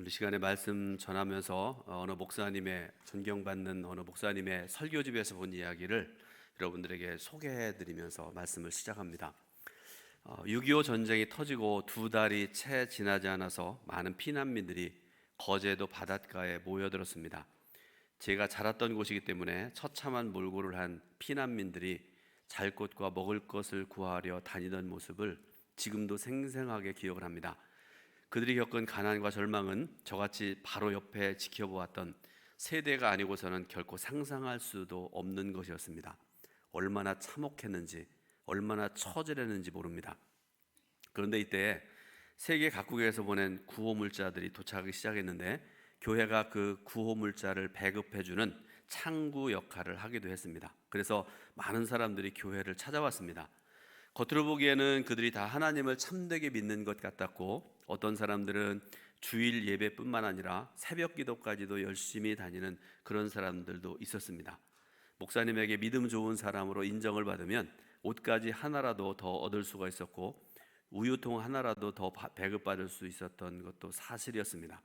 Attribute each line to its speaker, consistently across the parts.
Speaker 1: 오늘 이 시간에 말씀 전하면서 어느 목사님의 존경받는 어느 목사님의 설교집에서 본 이야기를 여러분들에게 소개해드리면서 말씀을 시작합니다. 6.25 전쟁이 터지고 2달이 채 지나지 않아서 많은 피난민들이 거제도 바닷가에 모여들었습니다. 제가 자랐던 곳이기 때문에 처참한 몰골을 한 피난민들이 잘 곳과 먹을 것을 구하려 다니던 모습을 지금도 생생하게 기억을 합니다. 그들이 겪은 가난과 절망은 저같이 바로 옆에 지켜보았던 세대가 아니고서는 결코 상상할 수도 없는 것이었습니다. 얼마나 참혹했는지, 얼마나 처절했는지 모릅니다. 그런데 이때 세계 각국에서 보낸 구호물자들이 도착하기 시작했는데 교회가 그 구호물자를 배급해주는 창구 역할을 하기도 했습니다. 그래서 많은 사람들이 교회를 찾아왔습니다. 겉으로 보기에는 그들이 다 하나님을 참되게 믿는 것 같았고, 어떤 사람들은 주일 예배뿐만 아니라 새벽 기도까지도 열심히 다니는 그런 사람들도 있었습니다. 목사님에게 믿음 좋은 사람으로 인정을 받으면 옷가지 하나라도 더 얻을 수가 있었고, 우유통 하나라도 더 배급받을 수 있었던 것도 사실이었습니다.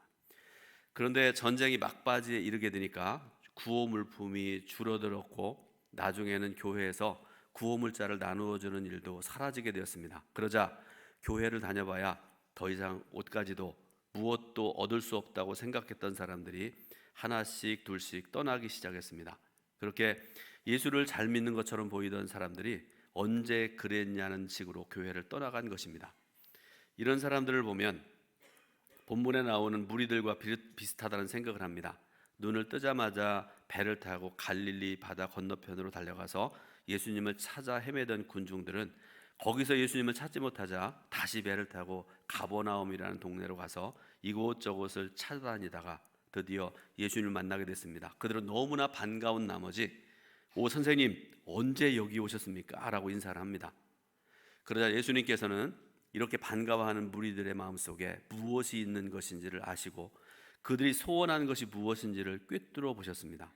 Speaker 1: 그런데 전쟁이 막바지에 이르게 되니까 구호 물품이 줄어들었고, 나중에는 교회에서 구호물자를 나누어주는 일도 사라지게 되었습니다. 그러자 교회를 다녀봐야 더 이상 옷가지도 무엇도 얻을 수 없다고 생각했던 사람들이 하나씩 둘씩 떠나기 시작했습니다. 그렇게 예수를 잘 믿는 것처럼 보이던 사람들이 언제 그랬냐는 식으로 교회를 떠나간 것입니다. 이런 사람들을 보면 본문에 나오는 무리들과 비슷하다는 생각을 합니다. 눈을 뜨자마자 배를 타고 갈릴리 바다 건너편으로 달려가서 예수님을 찾아 헤매던 군중들은 거기서 예수님을 찾지 못하자 다시 배를 타고 가버나움이라는 동네로 가서 이곳저곳을 찾아다니다가 드디어 예수님을 만나게 됐습니다. 그들은 너무나 반가운 나머지 오 선생님 언제 여기 오셨습니까? 라고 인사를 합니다. 그러자 예수님께서는 이렇게 반가워하는 무리들의 마음속에 무엇이 있는 것인지를 아시고 그들이 소원하는 것이 무엇인지를 꿰뚫어 보셨습니다.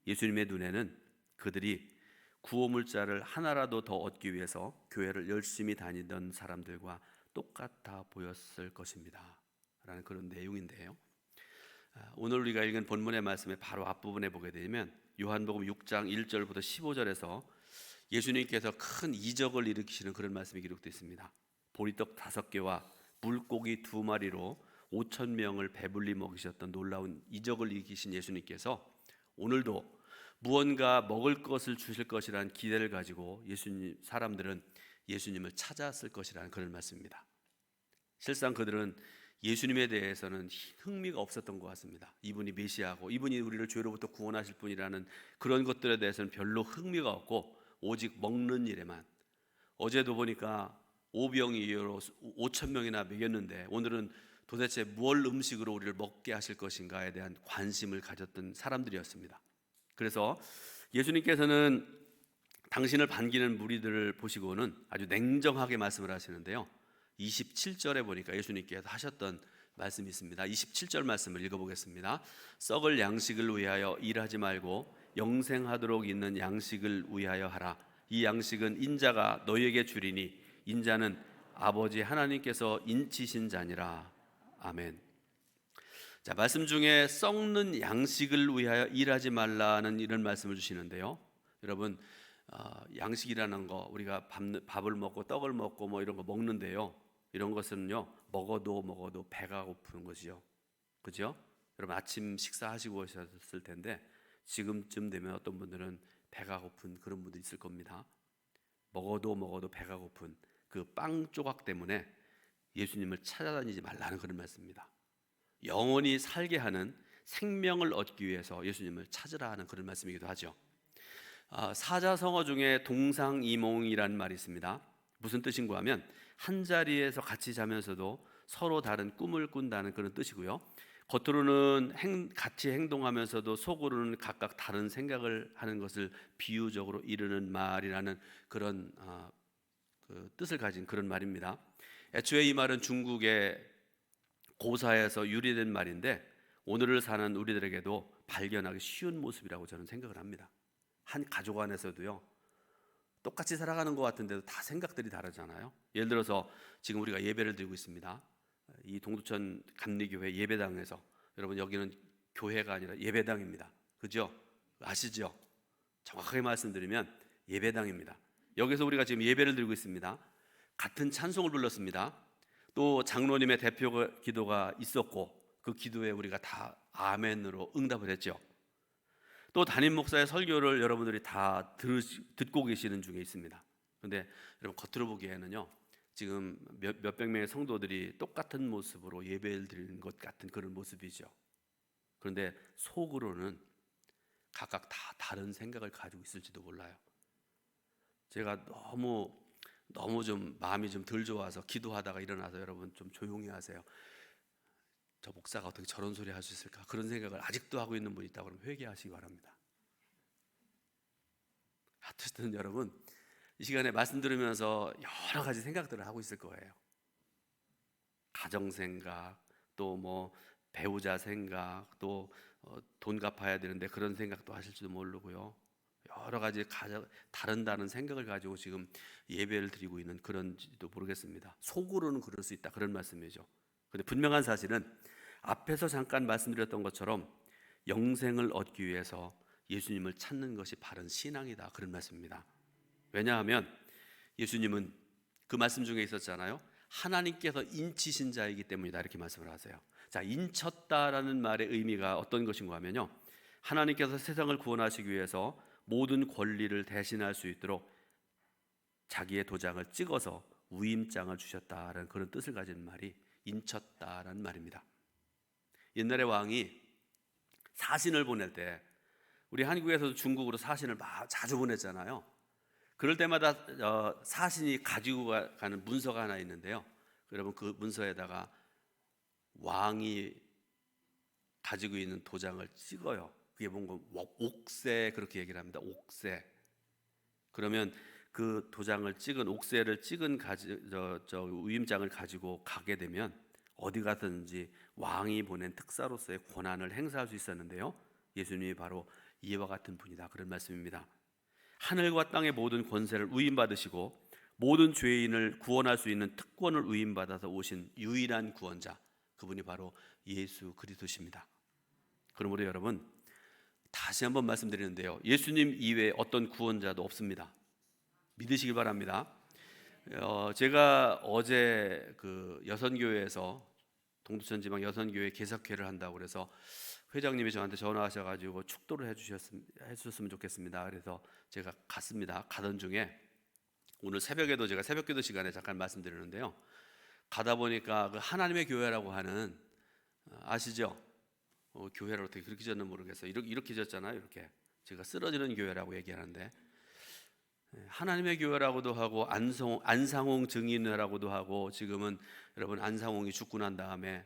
Speaker 1: 예수님의 눈에는 그들이 구호물자를 하나라도 더 얻기 위해서 교회를 열심히 다니던 사람들과 똑같아 보였을 것입니다 라는 그런 내용인데요, 오늘 우리가 읽은 본문의 말씀의 바로 앞부분에 보게 되면 요한복음 6장 1절부터 15절에서 예수님께서 큰 이적을 일으키시는 그런 말씀이 기록되어 있습니다. 보리떡 5개와 물고기 2마리로 5,000명을 배불리 먹이셨던 놀라운 이적을 일으키신 예수님께서 오늘도 무언가 먹을 것을 주실 것이라는 기대를 가지고 사람들은 예수님을 찾아왔을 것이라는 그런 말씀입니다. 실상 그들은 예수님에 대해서는 흥미가 없었던 것 같습니다. 이분이 메시아고 이분이 우리를 죄로부터 구원하실 분이라는 그런 것들에 대해서는 별로 흥미가 없고 오직 먹는 일에만, 어제도 보니까 오병이어로 5,000명이나 먹였는데 오늘은 도대체 무얼 음식으로 우리를 먹게 하실 것인가에 대한 관심을 가졌던 사람들이었습니다. 그래서 예수님께서는 당신을 반기는 무리들을 보시고는 아주 냉정하게 말씀을 하시는데요, 27절에 보니까 예수님께서 하셨던 말씀이 있습니다. 27절 말씀을 읽어보겠습니다. 썩을 양식을 위하여 일하지 말고 영생하도록 있는 양식을 위하여 하라. 이 양식은 인자가 너희에게 주리니 인자는 아버지 하나님께서 인치신 자니라. 아멘. 자, 말씀 중에 썩는 양식을 위하여 일하지 말라는 이런 말씀을 주시는데요, 여러분 양식이라는 거 우리가 밥을 먹고 떡을 먹고 뭐 이런 거 먹는데요, 이런 것은요 먹어도 배가 고프는 것이요, 그죠? 여러분 아침 식사하시고 오셨을 텐데 지금쯤 되면 어떤 분들은 배가 고픈 그런 분들이 있을 겁니다. 먹어도 배가 고픈 그 빵 조각 때문에 예수님을 찾아다니지 말라는 그런 말씀입니다. 영원히 살게 하는 생명을 얻기 위해서 예수님을 찾으라 하는 그런 말씀이기도 하죠. 사자성어 중에 동상이몽이라는 말이 있습니다. 무슨 뜻인가 하면 한 자리에서 같이 자면서도 서로 다른 꿈을 꾼다는 그런 뜻이고요, 겉으로는 같이 행동하면서도 속으로는 각각 다른 생각을 하는 것을 비유적으로 이르는 말이라는 그런 그 뜻을 가진 그런 말입니다. 애초에 이 말은 중국의 고사에서 유래된 말인데 오늘을 사는 우리들에게도 발견하기 쉬운 모습이라고 저는 생각을 합니다. 한 가족 안에서도요 똑같이 살아가는 것 같은데도 다 생각들이 다르잖아요. 예를 들어서 지금 우리가 예배를 드리고 있습니다. 이 동두천 감리교회 예배당에서, 여러분 여기는 교회가 아니라 예배당입니다. 그죠? 아시죠? 정확하게 말씀드리면 예배당입니다. 여기서 우리가 지금 예배를 드리고 있습니다. 같은 찬송을 불렀습니다. 또 장로님의 대표 기도가 있었고 그 기도에 우리가 다 아멘으로 응답을 했죠. 또 담임 목사의 설교를 여러분들이 다 듣고 계시는 중에 있습니다. 그런데 여러분 겉으로 보기에는요, 지금 몇백 명의 성도들이 똑같은 모습으로 예배를 드리는 것 같은 그런 모습이죠. 그런데 속으로는 각각 다 다른 생각을 가지고 있을지도 몰라요. 제가 너무 좀 마음이 좀 덜 좋아서 기도하다가 일어나서 여러분 좀 조용히 하세요. 저 목사가 어떻게 저런 소리 할 수 있을까? 그런 생각을 아직도 하고 있는 분이 있다 그러면 회개하시기 바랍니다. 어쨌든 여러분 이 시간에 말씀 들으면서 여러 가지 생각들을 하고 있을 거예요. 가정 생각, 또 뭐 배우자 생각, 또 돈 갚아야 되는데 그런 생각도 하실지도 모르고요. 여러 가지 다른다는 생각을 가지고 지금 예배를 드리고 있는 그런지도 모르겠습니다. 속으로는 그럴 수 있다, 그런 말씀이죠. 근데 분명한 사실은 앞에서 잠깐 말씀드렸던 것처럼 영생을 얻기 위해서 예수님을 찾는 것이 바른 신앙이다, 그런 말씀입니다. 왜냐하면 예수님은 그 말씀 중에 있었잖아요. 하나님께서 인치신 자이기 때문이다, 이렇게 말씀을 하세요. 자, 인쳤다라는 말의 의미가 어떤 것인가 하면요, 하나님께서 세상을 구원하시기 위해서 모든 권리를 대신할 수 있도록 자기의 도장을 찍어서 위임장을 주셨다라는 그런 뜻을 가진 말이 인쳤다라는 말입니다. 옛날에 왕이 사신을 보낼 때, 우리 한국에서도 중국으로 사신을 자주 보냈잖아요. 그럴 때마다 사신이 가지고 가는 문서가 하나 있는데요, 여러분 그 문서에다가 왕이 가지고 있는 도장을 찍어요. 그게 뭔가 옥새, 그렇게 얘기를 합니다. 옥새. 그러면 그 도장을 찍은, 옥새를 찍은 위임장을 가지고 가게 되면 어디 가든지 왕이 보낸 특사로서의 권한을 행사할 수 있었는데요, 예수님이 바로 이와 같은 분이다, 그런 말씀입니다. 하늘과 땅의 모든 권세를 위임받으시고 모든 죄인을 구원할 수 있는 특권을 위임받아서 오신 유일한 구원자, 그분이 바로 예수 그리스도십니다. 그러므로 여러분 다시 한번 말씀드리는데요, 예수님 이외에 어떤 구원자도 없습니다. 믿으시길 바랍니다. 제가 어제 그 여선교회에서, 동두천 지방 여선교회 개석회를 한다고 그래서 회장님이 저한테 전화하셔가지고 축도를 해주셨으면 좋겠습니다. 그래서 제가 갔습니다. 가던 중에 오늘 새벽에도 제가 새벽기도 시간에 잠깐 말씀드리는데요, 가다 보니까 그 하나님의 교회라고 하는, 아시죠? 교회를 어떻게 그렇게 졌는지 모르겠어요. 이렇게 졌잖아요. 이렇게 제가 쓰러지는 교회라고 얘기하는데, 하나님의 교회라고도 하고 안상홍 증인회라고도 하고, 지금은 여러분 안상홍이 죽고 난 다음에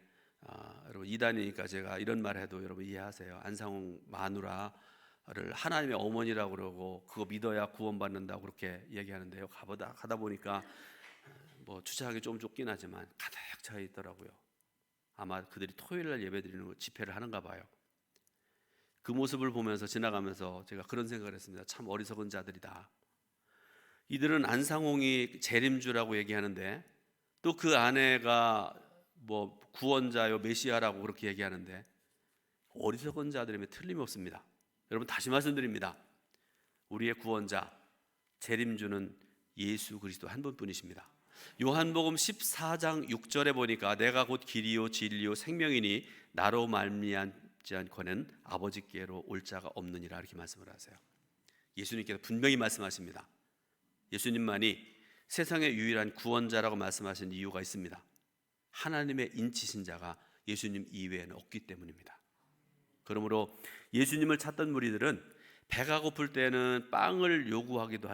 Speaker 1: 여러분 이단이니까 제가 이런 말 해도 여러분 이해하세요. 안상홍 마누라를 하나님의 어머니라고 그러고 그거 믿어야 구원받는다고 그렇게 얘기하는데요, 가다 보니까 뭐 주차하기 좀 좁긴 하지만 가득 차 있더라고요. 아마 그들이 토요일날 예배드리는 집회를 하는가 봐요. 그 모습을 보면서 지나가면서 제가 그런 생각을 했습니다. 참 어리석은 자들이다. 이들은 안상홍이 재림주라고 얘기하는데 또 그 아내가 뭐 구원자요 메시아라고 그렇게 얘기하는데 어리석은 자들이면 틀림없습니다. 여러분 다시 말씀드립니다. 우리의 구원자 재림주는 예수 그리스도 한 분뿐이십니다. 요한복음 14장 6절에 보니까 내가 곧 길이요 진리요 생명이니 나로 말미암지 않고는 아버지께로 올 자가 없느니라, 이렇게 말씀을 하세요. 예수님께서 분명히 말씀하십니다. 예수님만이 세상의 유일한 구원자라고 말씀하신 이유가 있습니다. 하나님의 인치신 자가 예수님 이외에는 없기 때문입니다. 그러므로 예수님을 찾던 무리들은 배가 고플 때는 빵을 요구하기도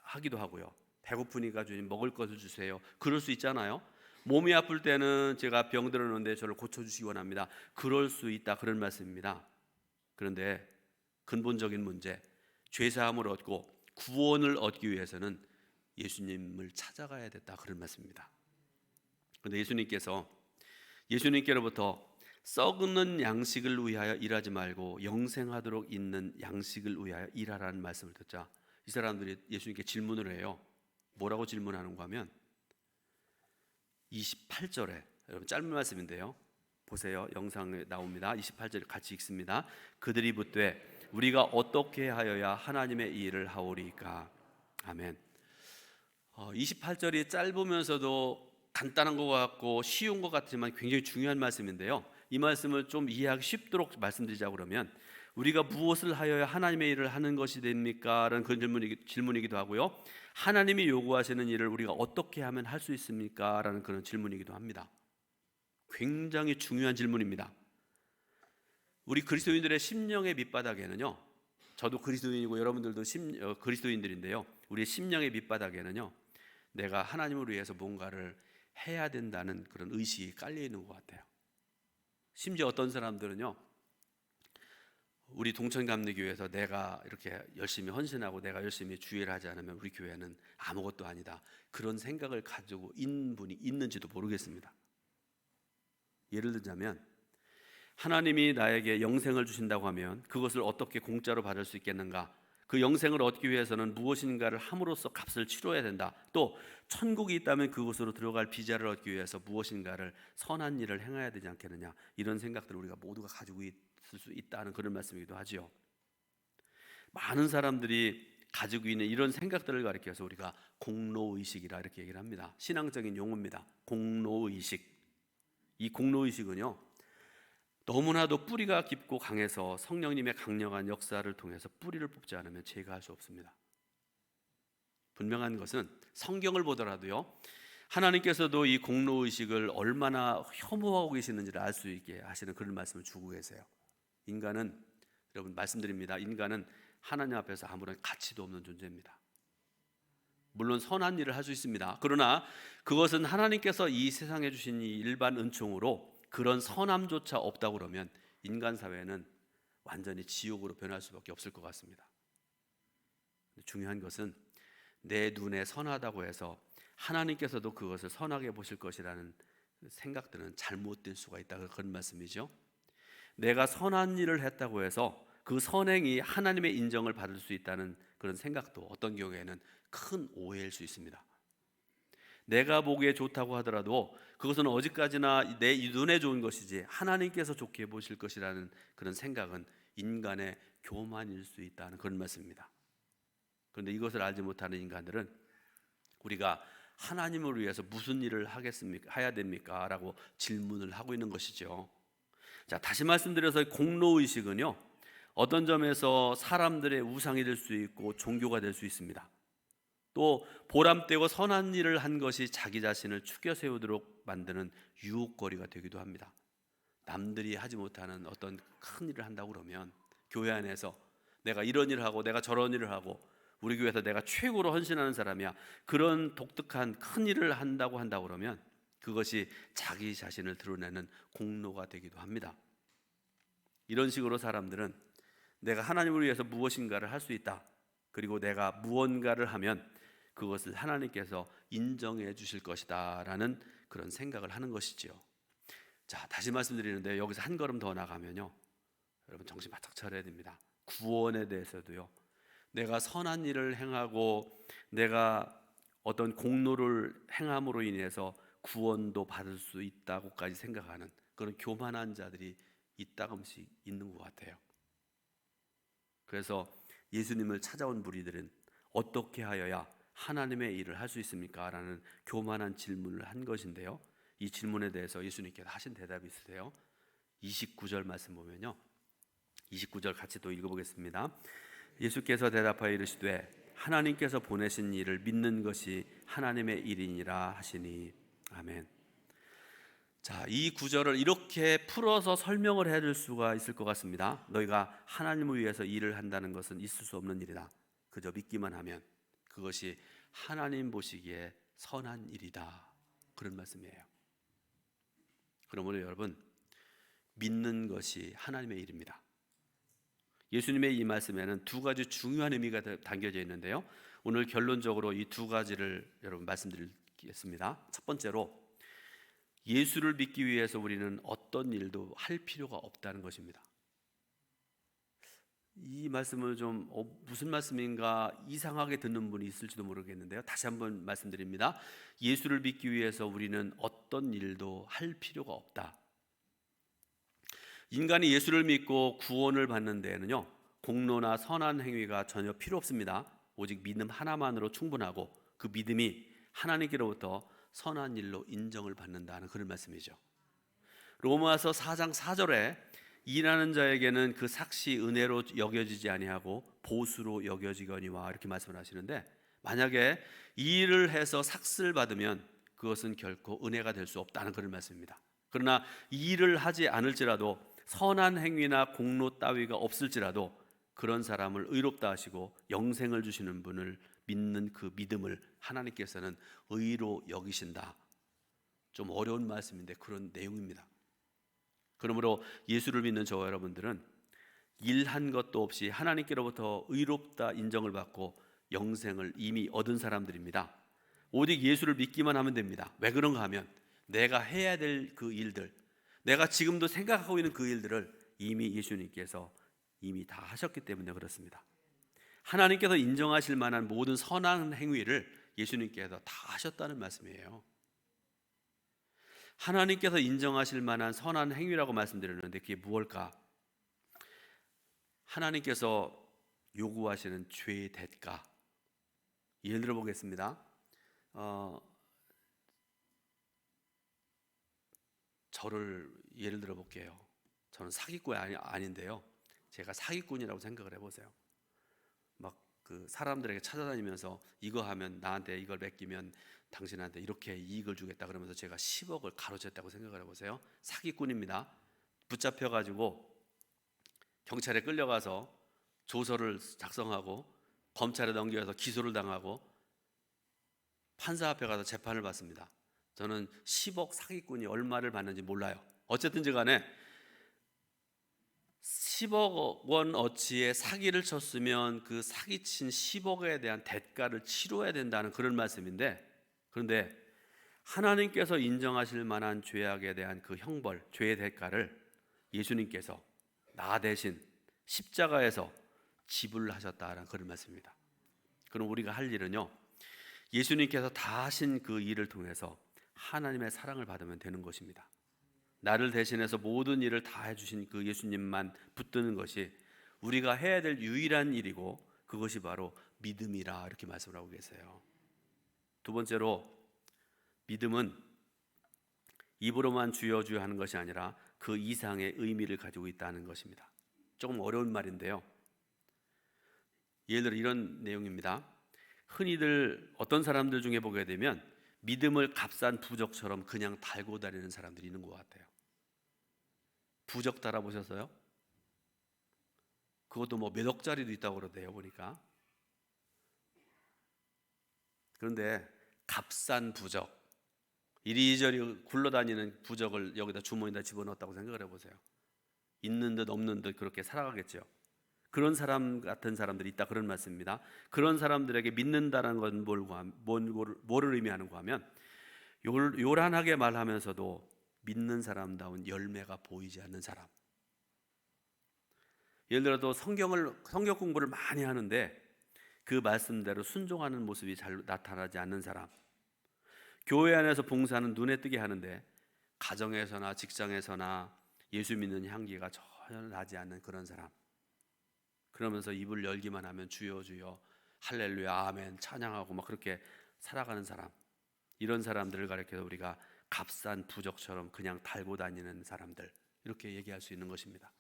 Speaker 1: 하기도 하고요, 배고프니까 주님 먹을 것을 주세요, 그럴 수 있잖아요. 몸이 아플 때는 제가 병들었는데 저를 고쳐주시기 원합니다, 그럴 수 있다, 그런 말씀입니다. 그런데 근본적인 문제, 죄사함을 얻고 구원을 얻기 위해서는 예수님을 찾아가야 됐다, 그런 말씀입니다. 그런데 예수님께로부터 썩는 양식을 위하여 일하지 말고 영생하도록 있는 양식을 위하여 일하라는 말씀을 듣자 이 사람들이 예수님께 질문을 해요. 뭐라고 질문하는가 하면 28절에 여러분 짧은 말씀인데요. 보세요. 영상에 나옵니다. 28절 같이 읽습니다. 그들이 묻되 우리가 어떻게 하여야 하나님의 일을 하오리까? 아멘. 28절이 짧으면서도 간단한 것 같고 쉬운 것 같지만 굉장히 중요한 말씀인데요. 이 말씀을 좀 이해하기 쉽도록 말씀드리자고 그러면 우리가 무엇을 하여야 하나님의 일을 하는 것이 됩니까? 라는 그런 질문이기도 하고요. 하나님이 요구하시는 일을 우리가 어떻게 하면 할 수 있습니까? 라는 그런 질문이기도 합니다. 굉장히 중요한 질문입니다. 우리 그리스도인들의 심령의 밑바닥에는요, 저도 그리스도인이고 여러분들도 그리스도인들인데요, 우리의 심령의 밑바닥에는요, 내가 하나님을 위해서 뭔가를 해야 된다는 그런 의식이 깔려 있는 것 같아요. 심지어 어떤 사람들은요, 우리 동천감리교회에서 내가 이렇게 열심히 헌신하고 내가 열심히 주일을 하지 않으면 우리 교회는 아무것도 아니다, 그런 생각을 가지고 있는 분이 있는지도 모르겠습니다. 예를 들자면 하나님이 나에게 영생을 주신다고 하면 그것을 어떻게 공짜로 받을 수 있겠는가? 그 영생을 얻기 위해서는 무엇인가를 함으로써 값을 치러야 된다. 또 천국이 있다면 그곳으로 들어갈 비자를 얻기 위해서 무엇인가를 선한 일을 행해야 되지 않겠느냐, 이런 생각들을 우리가 모두가 가지고 있을 수 있다는 그런 말씀이기도 하지요. 많은 사람들이 가지고 있는 이런 생각들을 가리켜서 우리가 공로의식이라 이렇게 얘기를 합니다. 신앙적인 용어입니다. 공로의식. 이 공로의식은요, 너무나도 뿌리가 깊고 강해서 성령님의 강력한 역사를 통해서 뿌리를 뽑지 않으면 제거할 수 없습니다. 분명한 것은 성경을 보더라도요, 하나님께서도 이 공로의식을 얼마나 혐오하고 계시는지를 알 수 있게 하시는 그런 말씀을 주고 계세요. 인간은, 여러분 말씀드립니다, 인간은 하나님 앞에서 아무런 가치도 없는 존재입니다. 물론 선한 일을 할 수 있습니다. 그러나 그것은 하나님께서 이 세상에 주신 이 일반 은총으로 그런 선함조차 없다고 그러면 인간 사회는 완전히 지옥으로 변할 수밖에 없을 것 같습니다. 중요한 것은 내 눈에 선하다고 해서 하나님께서도 그것을 선하게 보실 것이라는 생각들은 잘못될 수가 있다, 그런 말씀이죠. 내가 선한 일을 했다고 해서 그 선행이 하나님의 인정을 받을 수 있다는 그런 생각도 어떤 경우에는 큰 오해일 수 있습니다. 내가 보기에 좋다고 하더라도 그것은 어디까지나 내 눈에 좋은 것이지 하나님께서 좋게 보실 것이라는 그런 생각은 인간의 교만일 수 있다는 그런 말씀입니다. 그런데 이것을 알지 못하는 인간들은 우리가 하나님을 위해서 무슨 일을 하겠습니까? 해야 됩니까? 라고 질문을 하고 있는 것이죠. 자, 다시 말씀드려서 공로의식은요, 어떤 점에서 사람들의 우상이 될 수 있고 종교가 될 수 있습니다. 또 보람되고 선한 일을 한 것이 자기 자신을 추겨 세우도록 만드는 유혹거리가 되기도 합니다. 남들이 하지 못하는 어떤 큰 일을 한다고 그러면 교회 안에서 내가 이런 일을 하고 내가 저런 일을 하고 우리 교회에서 내가 최고로 헌신하는 사람이야, 그런 독특한 큰 일을 한다고 그러면 그것이 자기 자신을 드러내는 공로가 되기도 합니다. 이런 식으로 사람들은 내가 하나님을 위해서 무엇인가를 할 수 있다, 그리고 내가 무언가를 하면 그것을 하나님께서 인정해 주실 것이다 라는 그런 생각을 하는 것이지요. 자, 다시 말씀드리는데 여기서 한 걸음 더 나가면요, 여러분 정신 바짝 차려야 됩니다. 구원에 대해서도요, 내가 선한 일을 행하고 내가 어떤 공로를 행함으로 인해서 구원도 받을 수 있다고까지 생각하는 그런 교만한 자들이 이따금씩 있는 것 같아요. 그래서 예수님을 찾아온 무리들은 어떻게 하여야 하나님의 일을 할 수 있습니까? 라는 교만한 질문을 한 것인데요, 이 질문에 대해서 예수님께서 하신 대답이 있으세요. 29절 말씀 보면요, 29절 같이 또 읽어보겠습니다. 예수께서 대답하여 이르시되 하나님께서 보내신 일을 믿는 것이 하나님의 일이니라 하시니. 아멘. 자, 이 구절을 이렇게 풀어서 설명을 해줄 수가 있을 것 같습니다. 너희가 하나님을 위해서 일을 한다는 것은 있을 수 없는 일이다. 그저 믿기만 하면 그것이 하나님 보시기에 선한 일이다, 그런 말씀이에요. 그러므로 여러분, 믿는 것이 하나님의 일입니다. 예수님의 이 말씀에는 두 가지 중요한 의미가 담겨져 있는데요, 오늘 결론적으로 이 두 가지를 여러분 말씀드리겠습니다. 첫 번째로, 예수를 믿기 위해서 우리는 어떤 일도 할 필요가 없다는 것입니다. 이 말씀을 좀 무슨 말씀인가 이상하게 듣는 분이 있을지도 모르겠는데요. 다시 한번 말씀드립니다. 예수를 믿기 위해서 우리는 어떤 일도 할 필요가 없다. 인간이 예수를 믿고 구원을 받는 데에는요, 공로나 선한 행위가 전혀 필요 없습니다. 오직 믿음 하나만으로 충분하고 그 믿음이 하나님께로부터 선한 일로 인정을 받는다는 그런 말씀이죠. 로마서 4장 4절에 일하는 자에게는 그 삭시 은혜로 여겨지지 아니하고 보수로 여겨지거니와 이렇게 말씀을 하시는데, 만약에 이 일을 해서 삭스를 받으면 그것은 결코 은혜가 될 수 없다는 그런 말씀입니다. 그러나 이 일을 하지 않을지라도 선한 행위나 공로 따위가 없을지라도 그런 사람을 의롭다 하시고 영생을 주시는 분을 믿는 그 믿음을 하나님께서는 의로 여기신다. 좀 어려운 말씀인데 그런 내용입니다. 그러므로 예수를 믿는 저와 여러분들은 일한 것도 없이 하나님께로부터 의롭다 인정을 받고 영생을 이미 얻은 사람들입니다. 오직 예수를 믿기만 하면 됩니다. 왜 그런가 하면 내가 해야 될 그 일들, 내가 지금도 생각하고 있는 그 일들을 이미 예수님께서 이미 다 하셨기 때문에 그렇습니다. 하나님께서 인정하실 만한 모든 선한 행위를 예수님께서 다 하셨다는 말씀이에요. 하나님께서 인정하실 만한 선한 행위라고 말씀드렸는데 그게 무엇일까? 하나님께서 요구하시는 죄의 대가. 예를 들어 보겠습니다. 저를 예를 들어 볼게요. 저는 사기꾼이 아닌데요. 제가 사기꾼이라고 생각을 해보세요. 막 그 사람들에게 찾아다니면서 이거 하면 나한테 이걸 맡기면 당신한테 이렇게 이익을 주겠다 그러면서 제가 10억을 가로챘다고 생각을 해보세요. 사기꾼입니다. 붙잡혀가지고 경찰에 끌려가서 조서를 작성하고 검찰에 넘겨서 기소를 당하고 판사 앞에 가서 재판을 받습니다. 저는 10억 사기꾼이 얼마를 받는지 몰라요. 어쨌든지 간에 10억 원 어치의 사기를 쳤으면 그 사기친 10억에 대한 대가를 치러야 된다는 그런 말씀인데, 그런데 하나님께서 인정하실 만한 죄악에 대한 그 형벌, 죄의 대가를 예수님께서 나 대신 십자가에서 지불하셨다는 그런 말씀입니다. 그럼 우리가 할 일은요, 예수님께서 다 하신 그 일을 통해서 하나님의 사랑을 받으면 되는 것입니다. 나를 대신해서 모든 일을 다 해주신 그 예수님만 붙드는 것이 우리가 해야 될 유일한 일이고 그것이 바로 믿음이라 이렇게 말씀을 하고 계세요. 두 번째로, 믿음은 입으로만 주여 주여 하는 것이 아니라 그 이상의 의미를 가지고 있다는 것입니다. 조금 어려운 말인데요, 예를 들어 이런 내용입니다. 흔히들 어떤 사람들 중에 보게 되면 믿음을 값싼 부적처럼 그냥 달고 다니는 사람들이 있는 것 같아요. 부적 달아보셨어요? 그것도 뭐 몇 억짜리도 있다고 그러대요, 보니까. 그런데 값싼 부적, 이리저리 굴러다니는 부적을 여기다 주머니에다 집어넣었다고 생각을 해보세요. 있는 듯 없는 듯 그렇게 살아가겠죠. 그런 사람 같은 사람들이 있다, 그런 말씀입니다. 그런 사람들에게 믿는다는 건 뭐를 의미하는가 하면 요란하게 말하면서도 믿는 사람다운 열매가 보이지 않는 사람. 예를 들어도 성경 공부를 많이 하는데 그 말씀대로 순종하는 모습이 잘 나타나지 않는 사람. 교회 안에서 봉사는 눈에 띄게 하는데 가정에서나 직장에서나 예수 믿는 향기가 전혀 나지 않는 그런 사람. 그러면서 입을 열기만 하면 주여 주여 할렐루야 아멘 찬양하고 막 그렇게 살아가는 사람. 이런 사람들을 가리켜서 우리가 값싼 부적처럼 그냥 달고 다니는 사람들, 이렇게 얘기할 수 있는 것입니다.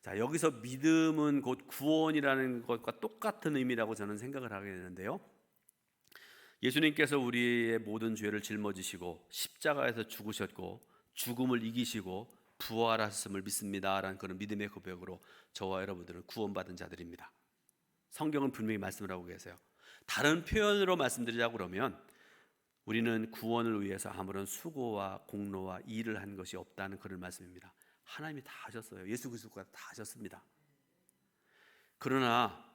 Speaker 1: 자, 여기서 믿음은 곧 구원이라는 것과 똑같은 의미라고 저는 생각을 하게 되는데요, 예수님께서 우리의 모든 죄를 짊어지시고 십자가에서 죽으셨고 죽음을 이기시고 부활하셨음을 믿습니다라는 그런 믿음의 고백으로 저와 여러분들은 구원받은 자들입니다. 성경은 분명히 말씀을 하고 계세요. 다른 표현으로 말씀드리자고 그러면 우리는 구원을 위해서 아무런 수고와 공로와 일을 한 것이 없다는 그런 말씀입니다. 하나님이 다 하셨어요. 예수 그리스도가 다 하셨습니다. 그러나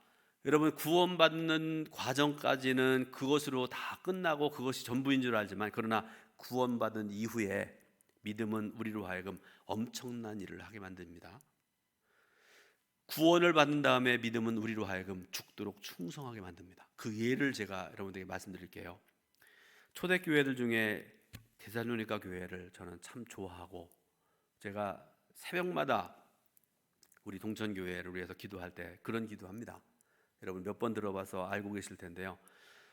Speaker 1: 여러분, 구원받는 과정까지는 그것으로 다 끝나고 그것이 전부인 줄 알지만, 그러나 구원받은 이후에 믿음은 우리로 하여금 엄청난 일을 하게 만듭니다. 구원을 받은 다음에 믿음은 우리로 하여금 죽도록 충성하게 만듭니다. 그 예를 제가 여러분들에게 말씀드릴게요. 초대교회들 중에 데살로니가 교회를 저는 참 좋아하고, 제가 새벽마다 우리 동천교회를 위해서 기도할 때 그런 기도합니다. 여러분 몇 번 들어봐서 알고 계실 텐데요.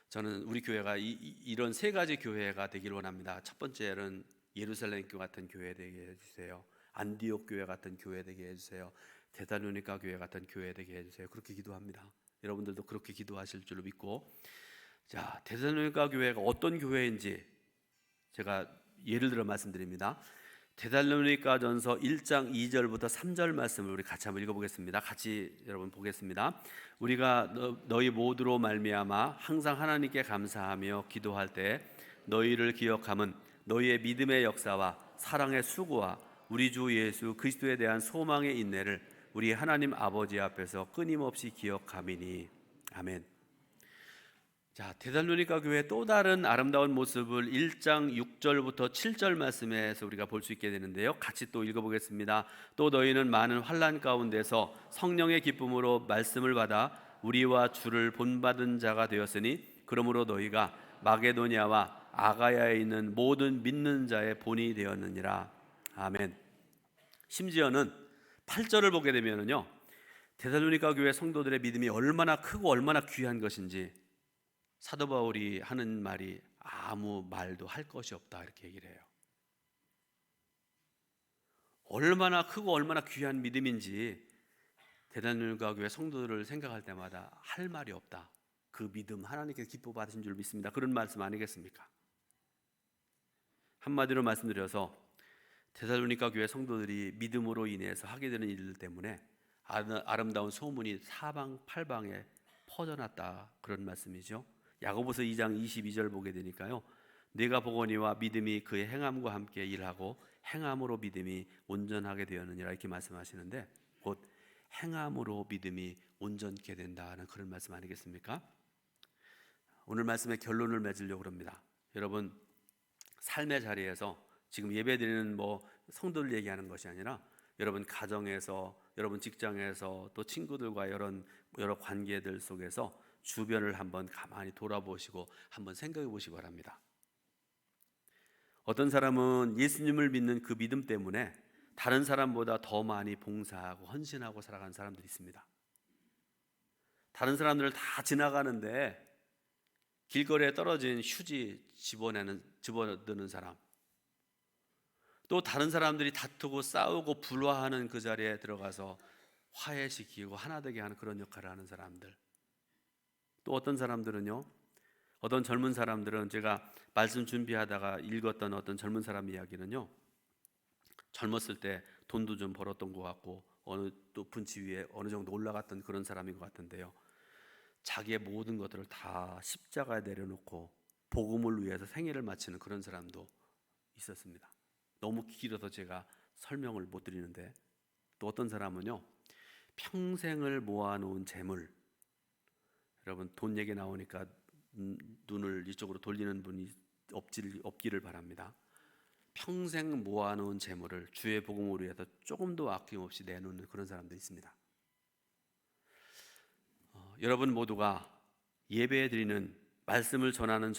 Speaker 1: 저는 우리 교회가 이런 세 가지 교회가 되길 원합니다. 첫 번째는 예루살렘 교회 같은 교회 되게 해주세요. 안디옥 교회 같은 교회 되게 해주세요. 데살로니가 교회 같은 교회 되게 해주세요. 그렇게 기도합니다. 여러분들도 그렇게 기도하실 줄로 믿고, 자, 데살로니가 교회가 어떤 교회인지 제가 예를 들어 말씀드립니다. 데살로니가전서 1장 2절부터 3절 말씀을 우리 같이 한번 읽어보겠습니다. 같이 여러분 보겠습니다. 우리가 너희 모두로 말미암아 항상 하나님께 감사하며 기도할 때 너희를 기억함은 너희의 믿음의 역사와 사랑의 수고와 우리 주 예수 그리스도에 대한 소망의 인내를 우리 하나님 아버지 앞에서 끊임없이 기억함이니. 아멘. 자, 데살로니가 교회의 또 다른 아름다운 모습을 1장 6절부터 7절 말씀에서 우리가 볼 수 있게 되는데요. 같이 또 읽어보겠습니다. 또 너희는 많은 환난 가운데서 성령의 기쁨으로 말씀을 받아 우리와 주를 본받은 자가 되었으니 그러므로 너희가 마게도냐와 아가야에 있는 모든 믿는 자의 본이 되었느니라. 아멘. 심지어는 8절을 보게 되면은요, 데살로니가 교회 성도들의 믿음이 얼마나 크고 얼마나 귀한 것인지 사도 바울이 하는 말이 아무 말도 할 것이 없다, 이렇게 얘기를 해요. 얼마나 크고 얼마나 귀한 믿음인지 데살로니가 교회 성도들을 생각할 때마다 할 말이 없다. 그 믿음 하나님께서 기뻐 받으신 줄 믿습니다. 그런 말씀 아니겠습니까? 한마디로 말씀드려서 데살로니가 교회 성도들이 믿음으로 인해서 하게 되는 일들 때문에 아름다운 소문이 사방팔방에 퍼져났다, 그런 말씀이죠. 야고보서 2장 22절 보게 되니까요, 내가 보거니와 믿음이 그의 행함과 함께 일하고 행함으로 믿음이 온전하게 되었느니라, 이렇게 말씀하시는데 곧 행함으로 믿음이 온전케 된다는 그런 말씀 아니겠습니까? 오늘 말씀의 결론을 맺으려고 합니다. 여러분 삶의 자리에서 지금 예배드리는 성도들 얘기하는 것이 아니라 여러분 가정에서, 여러분 직장에서, 또 친구들과 여러 관계들 속에서 주변을 한번 가만히 돌아보시고 한번 생각해 보시기 바랍니다. 어떤 사람은 예수님을 믿는 그 믿음 때문에 다른 사람보다 더 많이 봉사하고 헌신하고 살아가는 사람들이 있습니다. 다른 사람들을 다 지나가는데 길거리에 떨어진 휴지 집어드는 사람, 또 다른 사람들이 다투고 싸우고 불화하는 그 자리에 들어가서 화해시키고 하나 되게 하는 그런 역할을 하는 사람들, 또 어떤 사람들은요, 어떤 젊은 사람들은 제가 말씀 준비하다가 읽었던 어떤 젊은 사람 이야기는요, 젊었을 때 돈도 좀 벌었던 것 같고 어느 높은 지위에 어느 정도 올라갔던 그런 사람인 것 같은데요, 자기의 모든 것들을 다 십자가에 내려놓고 복음을 위해서 생애를 마치는 그런 사람도 있었습니다. 너무 길어서 제가 설명을 못 드리는데, 또 어떤 사람은요, 평생을 모아놓은 재물, 여러분 돈 얘기 나오니까 눈을 이쪽으로 돌리는 분이 없기를 바랍니다. 평생 모아놓은 재물을 주의 복음을 위해서 조금도 아낌없이 내놓는 그런 사람도 있습니다. 여러분 모두가 예배드리는, 말씀을 전하는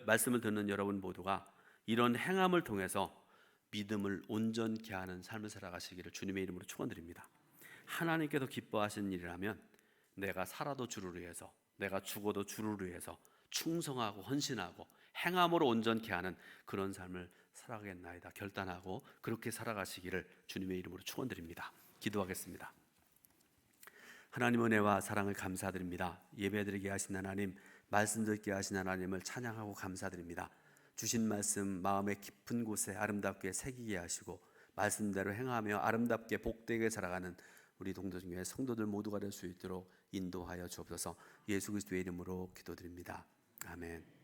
Speaker 1: 말씀을 듣는 여러분 모두가 이런 행함을 통해서 믿음을 온전케 하는 삶을 살아가시기를 주님의 이름으로 축원드립니다. 하나님께서 기뻐하시는 일이라면 내가 살아도 주를 위해서, 내가 죽어도 주를 위해서 충성하고 헌신하고 행함으로 온전케 하는 그런 삶을 살아가겠나이다 결단하고 그렇게 살아가시기를 주님의 이름으로 축원드립니다. 기도하겠습니다. 하나님 은혜와 사랑을 감사드립니다. 예배드리게 하신 하나님, 말씀 듣게 하신 하나님을 찬양하고 감사드립니다. 주신 말씀 마음의 깊은 곳에 아름답게 새기게 하시고 말씀대로 행하며 아름답게 복되게 살아가는 우리 동도중교회 성도들 모두가 될 수 있도록 인도하여 주옵소서. 예수 그리스도의 이름으로 기도드립니다. 아멘.